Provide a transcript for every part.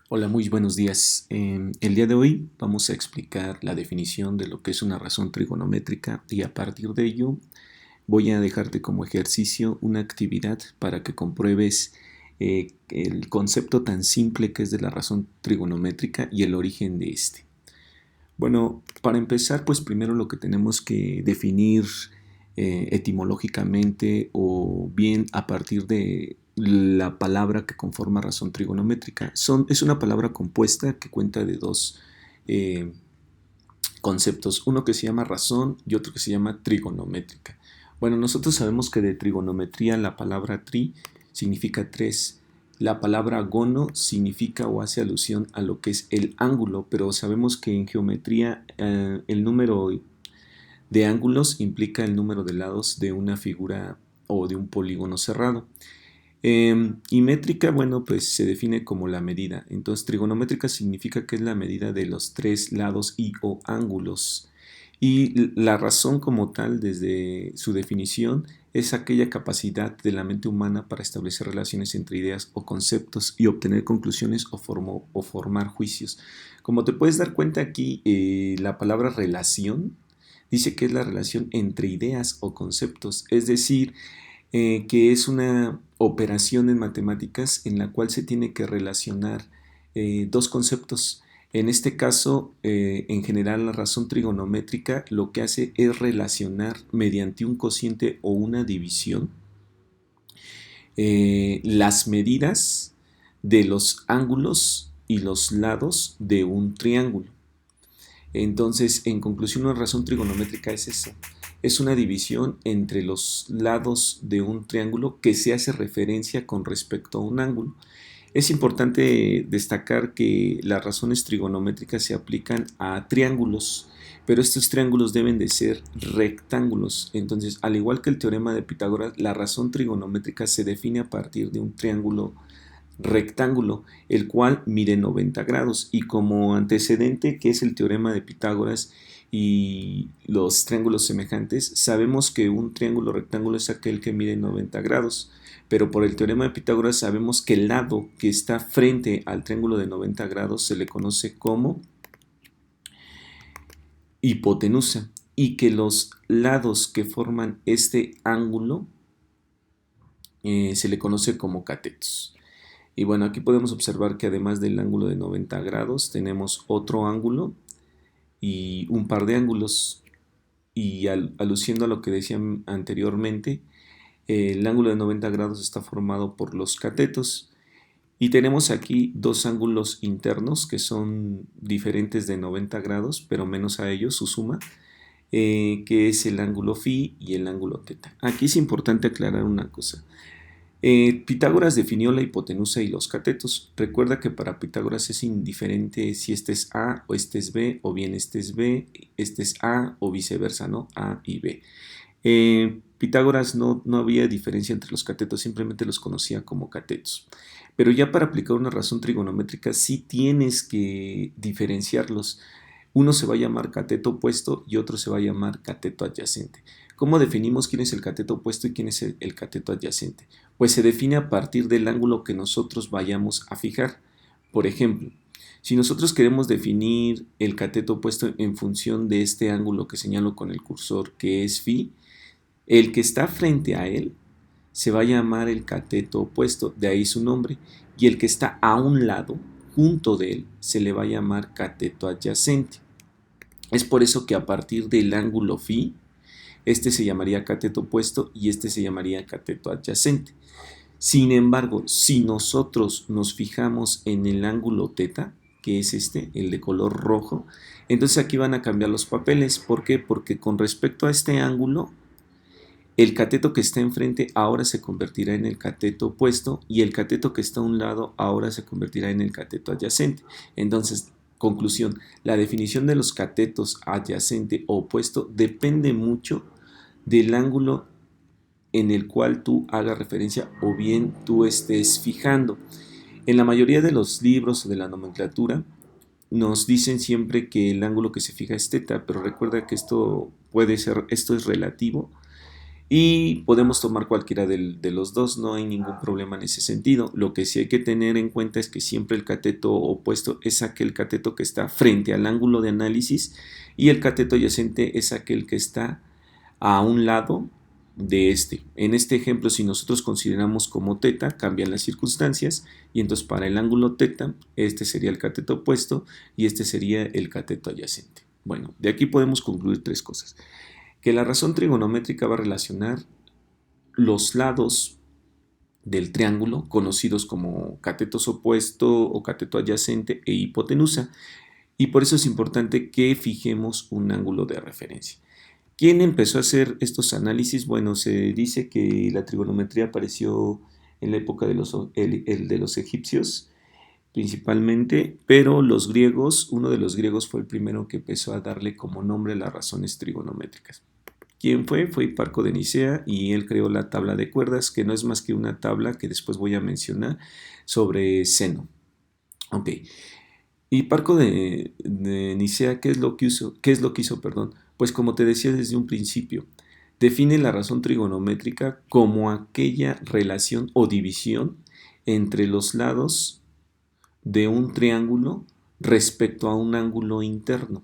Hola, muy buenos días. El día de hoy vamos a explicar la definición de lo que es una razón trigonométrica y a partir de ello voy a dejarte como ejercicio una actividad para que compruebes el concepto tan simple que es de la razón trigonométrica y el origen de este. Bueno, para empezar, pues primero lo que tenemos que definir etimológicamente o bien a partir de la palabra que conforma razón trigonométrica. Es una palabra compuesta que cuenta de dos eh, conceptos, uno que se llama razón y otro que se llama trigonométrica. Bueno, nosotros sabemos que de trigonometría la palabra tri significa tres. La palabra gono significa o hace alusión a lo que es el ángulo, pero sabemos que en geometría el número de ángulos implica el número de lados de una figura o de un polígono cerrado. Y métrica, bueno, pues se define como la medida. Entonces, trigonométrica significa que es la medida de los tres lados y o ángulos. Y la razón como tal, desde su definición, es aquella capacidad de la mente humana para establecer relaciones entre ideas o conceptos y obtener conclusiones o formar juicios. Como te puedes dar cuenta aquí, la palabra relación dice que es la relación entre ideas o conceptos, es decir, que es una operación en matemáticas en la cual se tiene que relacionar dos conceptos. En este caso, en general, la razón trigonométrica lo que hace es relacionar mediante un cociente o una división las medidas de los ángulos y los lados de un triángulo. Entonces, en conclusión, una razón trigonométrica es eso. Es una división entre los lados de un triángulo que se hace referencia con respecto a un ángulo. Es importante destacar que las razones trigonométricas se aplican a triángulos, pero estos triángulos deben de ser rectángulos. Entonces, al igual que el teorema de Pitágoras, la razón trigonométrica se define a partir de un triángulo rectángulo, el cual mide 90 grados. Y como antecedente, que es el teorema de Pitágoras y los triángulos semejantes, sabemos que un triángulo rectángulo es aquel que mide 90 grados. Pero por el teorema de Pitágoras sabemos que el lado que está frente al triángulo de 90 grados se le conoce como hipotenusa y que los lados que forman este ángulo se le conoce como catetos. Y bueno, aquí podemos observar que además del ángulo de 90 grados tenemos otro ángulo y un par de ángulos. Y aluciendo a lo que decía anteriormente, el ángulo de 90 grados está formado por los catetos. Y tenemos aquí dos ángulos internos que son diferentes de 90 grados, pero menos a ellos su suma, que es el ángulo phi y el ángulo teta. Aquí es importante aclarar una cosa. Pitágoras definió la hipotenusa y los catetos. Recuerda que para Pitágoras es indiferente si este es A o este es B, o bien este es B, este es A o viceversa, ¿no? A y B. Pitágoras no había diferencia entre los catetos, simplemente los conocía como catetos. Pero ya para aplicar una razón trigonométrica sí tienes que diferenciarlos. Uno se va a llamar cateto opuesto y otro se va a llamar cateto adyacente. ¿Cómo definimos quién es el cateto opuesto y quién es el cateto adyacente? Pues se define a partir del ángulo que nosotros vayamos a fijar. Por ejemplo, si nosotros queremos definir el cateto opuesto en función de este ángulo que señalo con el cursor, que es phi, el que está frente a él se va a llamar el cateto opuesto, de ahí su nombre, y el que está a un lado, junto de él, se le va a llamar cateto adyacente. Es por eso que a partir del ángulo phi, este se llamaría cateto opuesto y este se llamaría cateto adyacente. Sin embargo, si nosotros nos fijamos en el ángulo teta, que es este, el de color rojo, entonces aquí van a cambiar los papeles. ¿Por qué? Porque con respecto a este ángulo, el cateto que está enfrente ahora se convertirá en el cateto opuesto y el cateto que está a un lado ahora se convertirá en el cateto adyacente. Entonces, conclusión, la definición de los catetos adyacente o opuesto depende mucho del ángulo en el cual tú hagas referencia o bien tú estés fijando. En la mayoría de los libros de la nomenclatura nos dicen siempre que el ángulo que se fija es teta, pero recuerda que esto es relativo Y podemos tomar cualquiera de los dos, no hay ningún problema en ese sentido. Lo que sí hay que tener en cuenta es que siempre el cateto opuesto es aquel cateto que está frente al ángulo de análisis y el cateto adyacente es aquel que está a un lado de este. En este ejemplo, si nosotros consideramos como teta, cambian las circunstancias y entonces para el ángulo teta, este sería el cateto opuesto y este sería el cateto adyacente. Bueno, de aquí podemos concluir tres cosas. Que la razón trigonométrica va a relacionar los lados del triángulo, conocidos como catetos opuesto o cateto adyacente e hipotenusa, y por eso es importante que fijemos un ángulo de referencia. ¿Quién empezó a hacer estos análisis? Bueno, se dice que la trigonometría apareció en la época de los egipcios principalmente, pero los griegos, uno de los griegos fue el primero que empezó a darle como nombre a las razones trigonométricas. ¿Quién fue? Fue Hiparco de Nicea y él creó la tabla de cuerdas, que no es más que una tabla que después voy a mencionar sobre seno. Ok. Hiparco de Nicea, ¿qué es lo que hizo? ¿Qué es lo que hizo, perdón? Pues como te decía desde un principio, define la razón trigonométrica como aquella relación o división entre los lados de un triángulo respecto a un ángulo interno.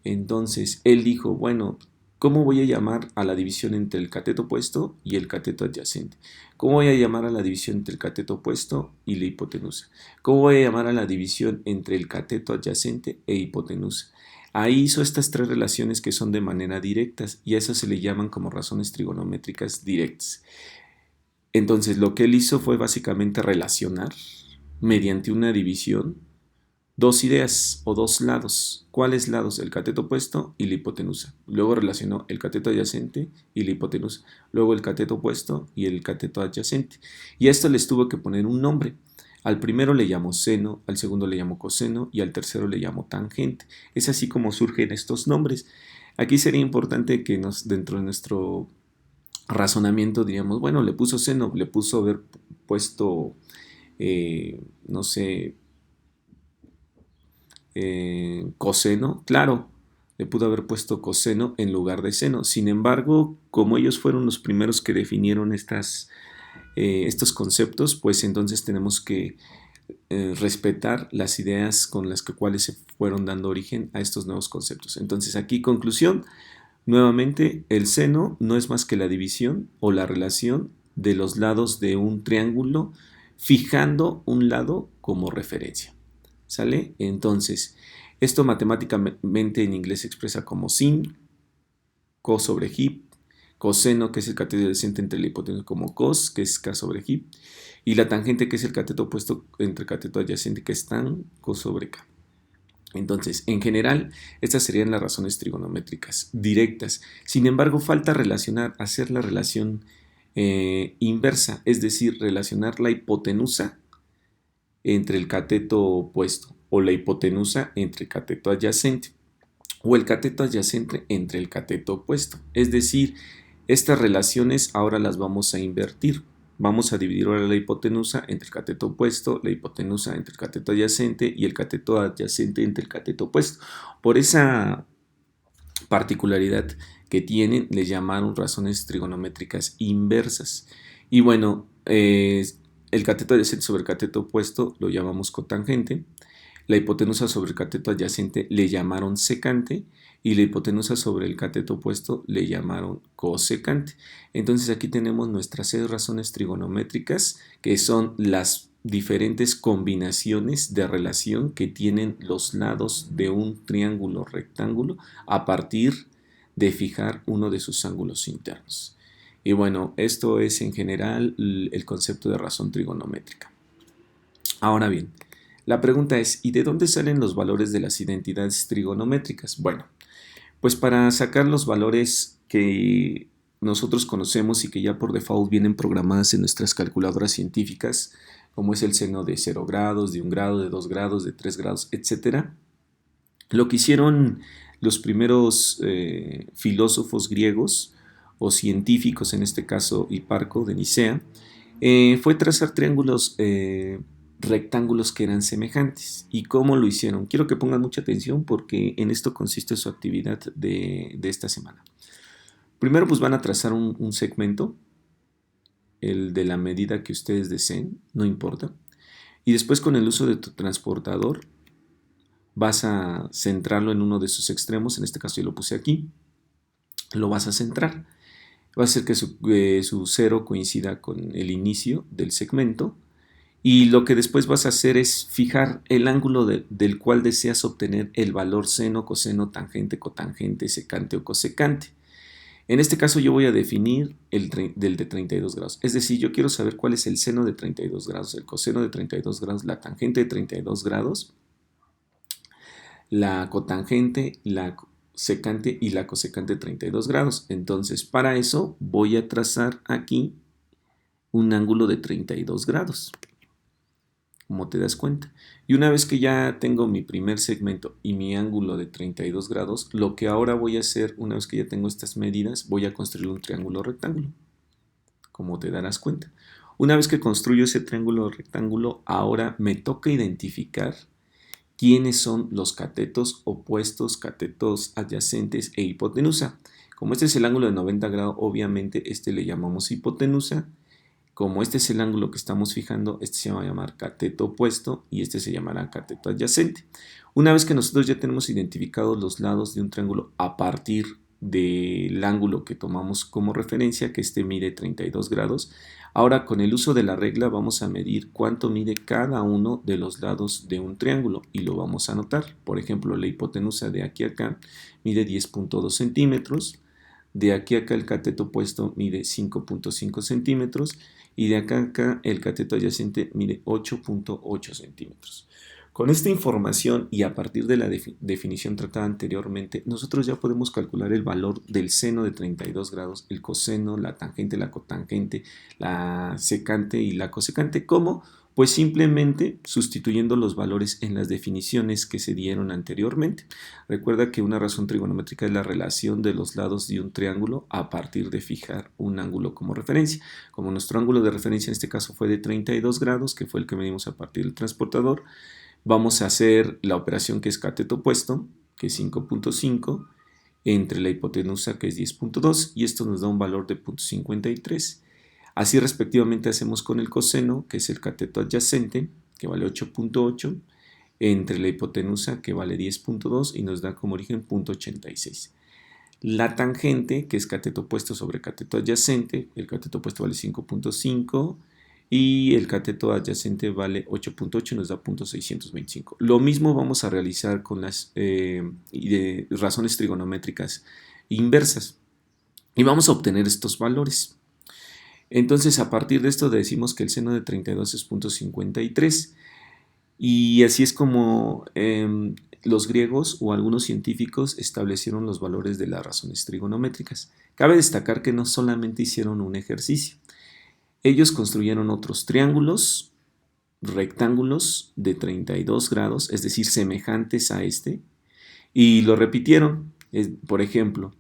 Entonces, él dijo, bueno, ¿cómo voy a llamar a la división entre el cateto opuesto y el cateto adyacente? ¿Cómo voy a llamar a la división entre el cateto opuesto y la hipotenusa? ¿Cómo voy a llamar a la división entre el cateto adyacente e hipotenusa? Ahí hizo estas tres relaciones que son de manera directas y a eso se le llaman como razones trigonométricas directas. Entonces, lo que él hizo fue básicamente relacionar mediante una división dos ideas o dos lados. ¿Cuáles lados? El cateto opuesto y la hipotenusa. Luego relacionó el cateto adyacente y la hipotenusa. Luego el cateto opuesto y el cateto adyacente. Y a esto les tuvo que poner un nombre. Al primero le llamo seno, al segundo le llamo coseno y al tercero le llamo tangente. Es así como surgen estos nombres. Aquí sería importante que dentro de nuestro razonamiento diríamos, bueno, le puso seno, le puso haber puesto, no sé, coseno, claro, le pudo haber puesto coseno en lugar de seno. Sin embargo, como ellos fueron los primeros que definieron estos conceptos, pues entonces tenemos que respetar las ideas con las cuales se fueron dando origen a estos nuevos conceptos. Entonces aquí conclusión, nuevamente el seno no es más que la división o la relación de los lados de un triángulo fijando un lado como referencia. ¿Sale? Entonces, esto matemáticamente en inglés se expresa como sin, cos sobre hip, coseno, que es el cateto adyacente entre la hipotenusa, como cos, que es k sobre hip, y la tangente, que es el cateto opuesto entre cateto adyacente, que es tan, cos sobre k. Entonces, en general, estas serían las razones trigonométricas directas. Sin embargo, falta relacionar, hacer la relación inversa, es decir, relacionar la hipotenusa entre el cateto opuesto o la hipotenusa entre el cateto adyacente o el cateto adyacente entre el cateto opuesto. Es decir, estas relaciones ahora las vamos a invertir. Vamos a dividir ahora la hipotenusa entre el cateto opuesto, la hipotenusa entre el cateto adyacente y el cateto adyacente entre el cateto opuesto. Por esa particularidad que tienen, les llamaron razones trigonométricas inversas. Y bueno, el cateto adyacente sobre el cateto opuesto lo llamamos cotangente, la hipotenusa sobre el cateto adyacente le llamaron secante y la hipotenusa sobre el cateto opuesto le llamaron cosecante. Entonces aquí tenemos nuestras 6 razones trigonométricas, que son las diferentes combinaciones de relación que tienen los lados de un triángulo rectángulo a partir de fijar uno de sus ángulos internos. Y bueno, esto es en general el concepto de razón trigonométrica. Ahora bien, la pregunta es, ¿y de dónde salen los valores de las identidades trigonométricas? Bueno, pues para sacar los valores que nosotros conocemos y que ya por default vienen programadas en nuestras calculadoras científicas, como es el seno de 0 grados, de 1 grado, de 2 grados, de 3 grados, etc. Lo que hicieron los primeros filósofos griegos o científicos, en este caso Hiparco de Nicea, fue trazar triángulos rectángulos que eran semejantes. ¿Y cómo lo hicieron? Quiero que pongan mucha atención porque en esto consiste su actividad de esta semana. Primero pues van a trazar un segmento, el de la medida que ustedes deseen, no importa. Y después con el uso de tu transportador vas a centrarlo en uno de sus extremos, en este caso yo lo puse aquí, lo vas a centrar. Va a hacer que su cero coincida con el inicio del segmento. Y lo que después vas a hacer es fijar el ángulo del cual deseas obtener el valor seno, coseno, tangente, cotangente, secante o cosecante. En este caso yo voy a definir del de 32 grados. Es decir, yo quiero saber cuál es el seno de 32 grados, el coseno de 32 grados, la tangente de 32 grados, la cotangente, la secante y la cosecante de 32 grados. Entonces, para eso voy a trazar aquí un ángulo de 32 grados, como te das cuenta. Y una vez que ya tengo mi primer segmento y mi ángulo de 32 grados, lo que ahora voy a hacer, una vez que ya tengo estas medidas, voy a construir un triángulo rectángulo, como te darás cuenta. Una vez que construyo ese triángulo rectángulo, ahora me toca identificar quiénes son los catetos opuestos, catetos adyacentes e hipotenusa. Como este es el ángulo de 90 grados, obviamente este le llamamos hipotenusa. Como este es el ángulo que estamos fijando, este se va a llamar cateto opuesto y este se llamará cateto adyacente. Una vez que nosotros ya tenemos identificados los lados de un triángulo a partir del ángulo que tomamos como referencia, que este mide 32 grados, ahora con el uso de la regla vamos a medir cuánto mide cada uno de los lados de un triángulo y lo vamos a anotar. Por ejemplo, la hipotenusa de aquí a acá mide 10.2 centímetros, de aquí a acá el cateto opuesto mide 5.5 centímetros y de acá a acá el cateto adyacente mide 8.8 centímetros. Con esta información y a partir de la definición tratada anteriormente, nosotros ya podemos calcular el valor del seno de 32 grados, el coseno, la tangente, la cotangente, la secante y la cosecante. ¿Cómo? Pues simplemente sustituyendo los valores en las definiciones que se dieron anteriormente. Recuerda que una razón trigonométrica es la relación de los lados de un triángulo a partir de fijar un ángulo como referencia. Como nuestro ángulo de referencia en este caso fue de 32 grados, que fue el que medimos a partir del transportador, vamos a hacer la operación que es cateto opuesto, que es 5.5, entre la hipotenusa, que es 10.2, y esto nos da un valor de 0.53. Así respectivamente hacemos con el coseno, que es el cateto adyacente, que vale 8.8, entre la hipotenusa, que vale 10.2 y nos da como origen 0.86. La tangente, que es cateto opuesto sobre cateto adyacente, el cateto opuesto vale 5.5 y el cateto adyacente vale 8.8 y nos da 0.625. Lo mismo vamos a realizar con las razones trigonométricas inversas y vamos a obtener estos valores. Entonces, a partir de esto decimos que el seno de 32 es 0.53 y así es como los griegos o algunos científicos establecieron los valores de las razones trigonométricas. Cabe destacar que no solamente hicieron un ejercicio, ellos construyeron otros triángulos, rectángulos de 32 grados, es decir, semejantes a este, y lo repitieron. Por ejemplo,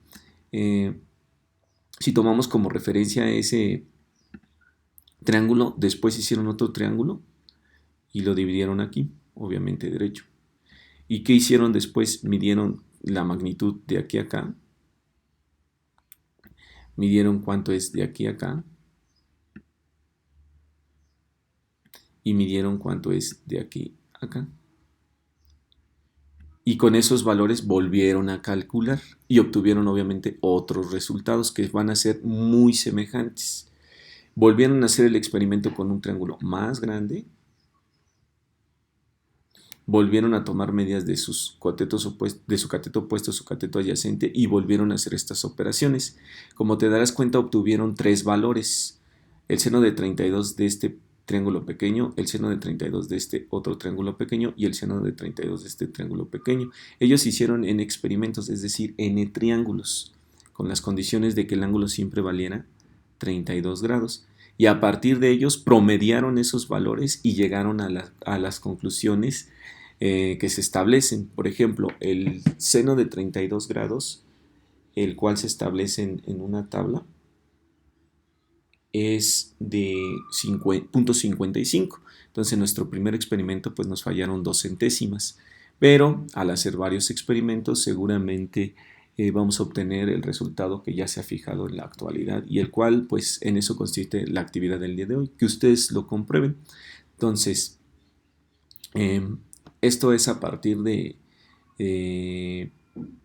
si tomamos como referencia ese triángulo, después hicieron otro triángulo y lo dividieron aquí, obviamente derecho. ¿Y qué hicieron después? Midieron la magnitud de aquí a acá, midieron cuánto es de aquí a acá y midieron cuánto es de aquí a acá. Y con esos valores volvieron a calcular y obtuvieron obviamente otros resultados que van a ser muy semejantes. Volvieron a hacer el experimento con un triángulo más grande, volvieron a tomar medidas de sus catetos opuestos, de su cateto opuesto, su cateto adyacente y volvieron a hacer estas operaciones. Como te darás cuenta, obtuvieron tres valores: el seno de 32 de este triángulo pequeño, el seno de 32 de este otro triángulo pequeño y el seno de 32 de este triángulo pequeño. Ellos hicieron en experimentos, es decir, n triángulos, con las condiciones de que el ángulo siempre valiera 32 grados. Y a partir de ellos promediaron esos valores y llegaron a las conclusiones que se establecen. Por ejemplo, el seno de 32 grados, el cual se establece en una tabla, es de 0.55. Entonces en nuestro primer experimento pues nos fallaron 2 centésimas, pero al hacer varios experimentos seguramente vamos a obtener el resultado que ya se ha fijado en la actualidad y el cual pues en eso consiste la actividad del día de hoy, que ustedes lo comprueben. Entonces, esto es a partir de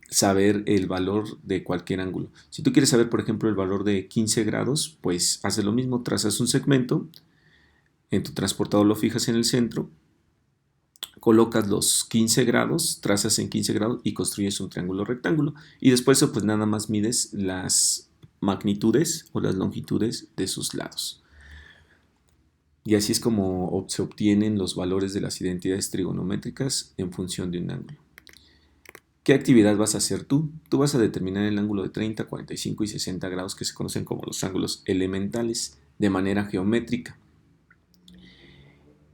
saber el valor de cualquier ángulo. Si tú quieres saber, por ejemplo, el valor de 15 grados, pues haces lo mismo, trazas un segmento, en tu transportador lo fijas en el centro, colocas los 15 grados, trazas en 15 grados y construyes un triángulo rectángulo. Y después pues nada más mides las magnitudes o las longitudes de sus lados. Y así es como se obtienen los valores de las identidades trigonométricas en función de un ángulo. ¿Qué actividad vas a hacer tú? Tú vas a determinar el ángulo de 30, 45 y 60 grados que se conocen como los ángulos elementales de manera geométrica.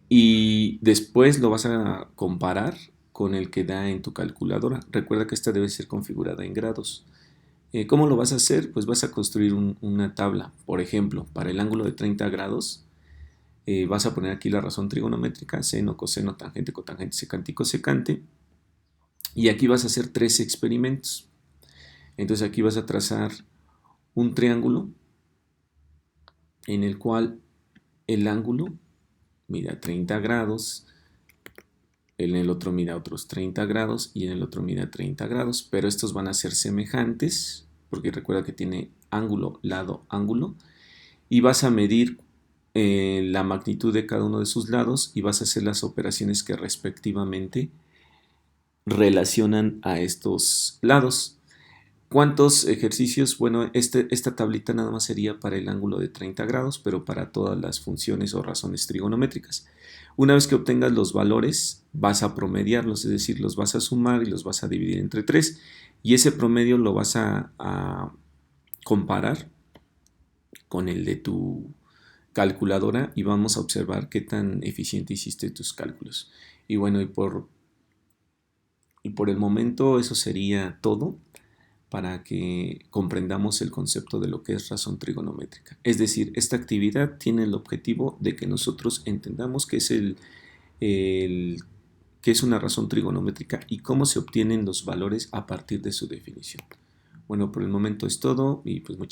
Y después lo vas a comparar con el que da en tu calculadora. Recuerda que esta debe ser configurada en grados. ¿Cómo lo vas a hacer? Pues vas a construir una tabla. Por ejemplo, para el ángulo de 30 grados, vas a poner aquí la razón trigonométrica, seno, coseno, tangente, cotangente, secante y cosecante. Y aquí vas a hacer 3 experimentos. Entonces aquí vas a trazar un triángulo en el cual el ángulo mida 30 grados, en el otro mida otros 30 grados y en el otro mida 30 grados, pero estos van a ser semejantes, porque recuerda que tiene ángulo, lado, ángulo, y vas a medir la magnitud de cada uno de sus lados y vas a hacer las operaciones que respectivamente relacionan a estos lados. ¿Cuántos ejercicios? Bueno, esta tablita nada más sería para el ángulo de 30 grados, pero para todas las funciones o razones trigonométricas. Una vez que obtengas los valores, vas a promediarlos, es decir, los vas a sumar y los vas a dividir entre 3. Y ese promedio lo vas a comparar con el de tu calculadora y vamos a observar qué tan eficiente hiciste tus cálculos. Y bueno, y por el momento eso sería todo para que comprendamos el concepto de lo que es razón trigonométrica. Es decir, esta actividad tiene el objetivo de que nosotros entendamos qué es qué es una razón trigonométrica y cómo se obtienen los valores a partir de su definición. Bueno, por el momento es todo y pues muchas